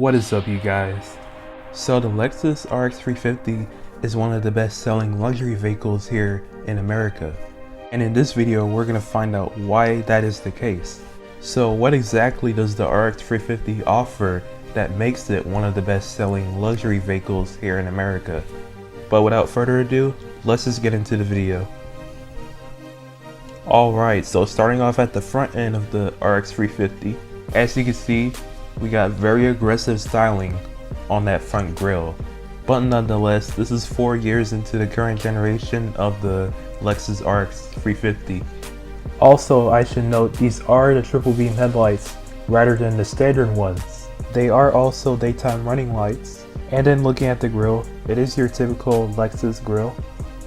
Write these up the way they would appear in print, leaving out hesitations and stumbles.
What is up, you guys? So the Lexus RX 350 is one of the best selling luxury vehicles here in America. And in this video, we're going to find out why that is the case. So what exactly does the RX 350 offer that makes it one of the best selling luxury vehicles here in America? But without further ado, let's just get into the video. Alright, so starting off at the front end of the RX 350, as you can see, we got very aggressive styling on that front grille. But nonetheless, this is 4 years into the current generation of the Lexus RX 350. Also, I should note these are the triple beam headlights rather than the standard ones. They are also daytime running lights. And then looking at the grille, it is your typical Lexus grille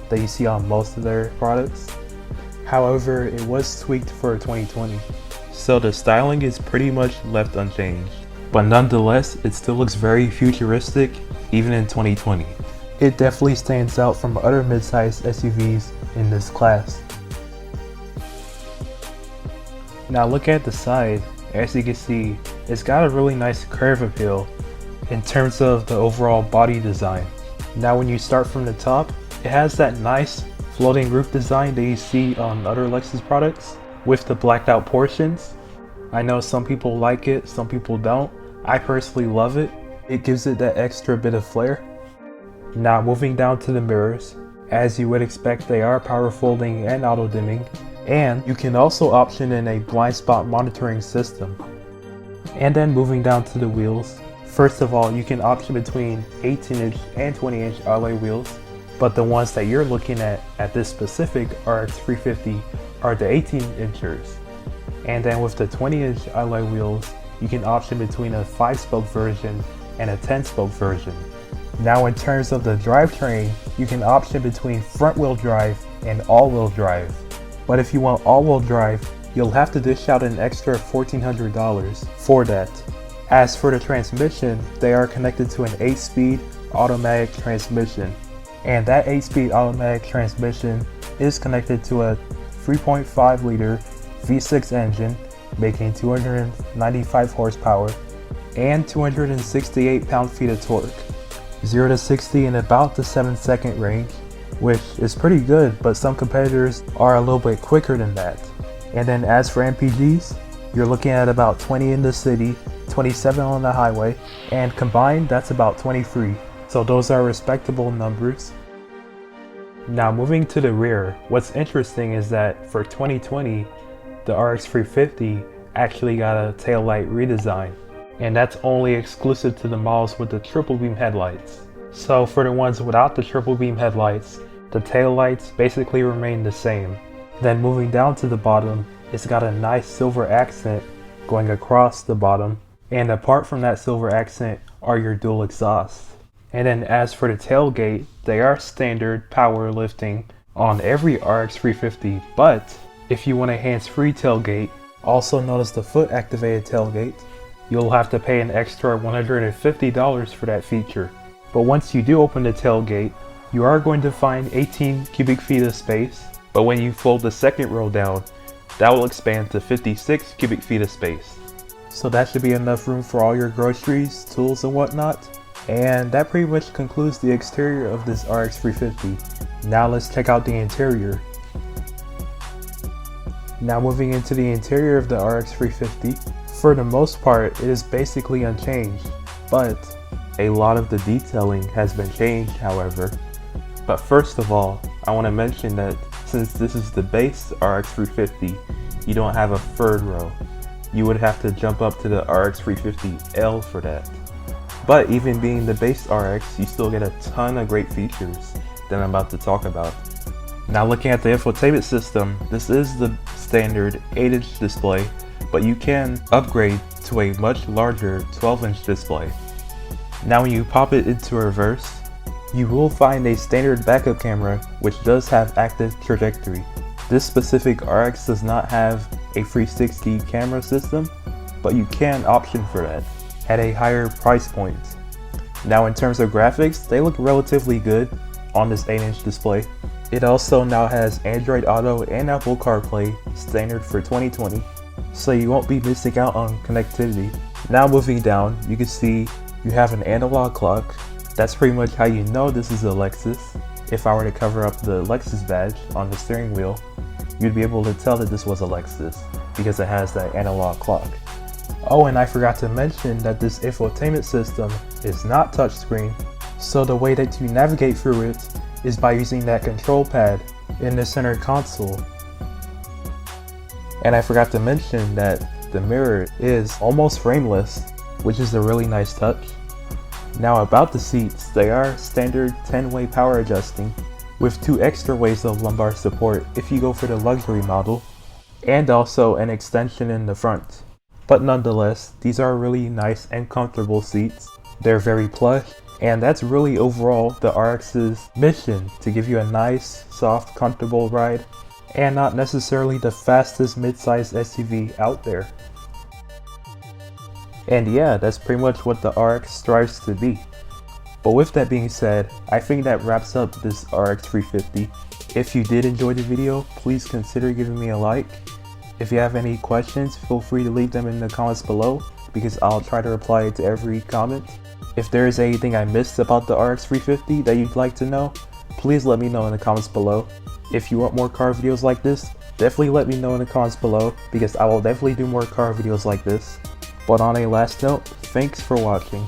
that you see on most of their products. However, it was tweaked for 2020. So the styling is pretty much left unchanged. But nonetheless, it still looks very futuristic even in 2020. It definitely stands out from other midsize SUVs in this class. Now look at the side, as you can see, it's got a really nice curve appeal in terms of the overall body design. Now when you start from the top, it has that nice floating roof design that you see on other Lexus products with the blacked out portions. I know some people like it, some people don't. I personally love it. It gives it that extra bit of flair. Now moving down to the mirrors, as you would expect, they are power folding and auto dimming, and you can also option in a blind spot monitoring system. And then moving down to the wheels, first of all, you can option between 18-inch and 20-inch alloy wheels, but the ones that you're looking at this specific RX 350 are the 18-inchers. And then with the 20-inch alloy wheels, you can option between a 5-spoke version and a 10-spoke version. Now in terms of the drivetrain, you can option between front-wheel drive and all-wheel drive. But if you want all-wheel drive, you'll have to dish out an extra $1,400 for that. As for the transmission, they are connected to an 8-speed automatic transmission. And that 8-speed automatic transmission is connected to a 3.5-liter V6 engine, making 295 horsepower and 268 pound-feet of torque. 0 to 60 in about the 7-second range, which is pretty good, but some competitors are a little bit quicker than that. And then as for MPGs, you're looking at about 20 in the city, 27 on the highway, and combined that's about 23. So those are respectable numbers. Now moving to the rear, what's interesting is that for 2020, the RX 350 actually got a taillight redesign, and that's only exclusive to the models with the triple beam headlights. So for the ones without the triple beam headlights, the taillights basically remain the same. Then moving down to the bottom, it's got a nice silver accent going across the bottom, and apart from that silver accent are your dual exhausts. And then as for the tailgate, they are standard power lifting on every RX 350, but if you want a hands-free tailgate, also known as the foot-activated tailgate, you'll have to pay an extra $150 for that feature. But once you do open the tailgate, you are going to find 18 cubic feet of space, but when you fold the second row down, that will expand to 56 cubic feet of space. So that should be enough room for all your groceries, tools, and whatnot. And that pretty much concludes the exterior of this RX 350. Now let's check out the interior. Now moving into the interior of the RX 350, for the most part it is basically unchanged, but a lot of the detailing has been changed however. But first of all, I want to mention that since this is the base RX 350, you don't have a third row. You would have to jump up to the RX 350L for that. But even being the base RX, you still get a ton of great features that I'm about to talk about. Now looking at the infotainment system, this is the standard 8-inch display, but you can upgrade to a much larger 12-inch display. Now when you pop it into reverse, you will find a standard backup camera which does have active trajectory. This specific RX does not have a 360 camera system, but you can option for that at a higher price point. Now in terms of graphics, they look relatively good on this 8-inch display. It also now has Android Auto and Apple CarPlay standard for 2020, so you won't be missing out on connectivity. Now moving down, you can see You have an analog clock. That's pretty much how you know this is a Lexus. If I were to cover up the Lexus badge on the steering wheel, you'd be able to tell that this was a Lexus because it has that analog clock. Oh, and I forgot to mention that this infotainment system is not touchscreen, so the way that you navigate through it is by using that control pad in the center console. And I forgot to mention that the mirror is almost frameless, which is a really nice touch. Now about the seats, they are standard 10-way power adjusting with 2 extra ways of lumbar support if you go for the luxury model, and also an extension in the front. But nonetheless, these are really nice and comfortable seats. They're very plush, and that's really overall the RX's mission, to give you a nice, soft, comfortable ride, and not necessarily the fastest mid-size SUV out there. And yeah, that's pretty much what the RX strives to be. But with that being said, I think that wraps up this RX 350. If you did enjoy the video, please consider giving me a like. If you have any questions, feel free to leave them in the comments below, because I'll try to reply to every comment. If there is anything I missed about the RX 350 that you'd like to know, please let me know in the comments below. If you want more car videos like this, definitely let me know in the comments below, because I will definitely do more car videos like this. But on a last note, thanks for watching.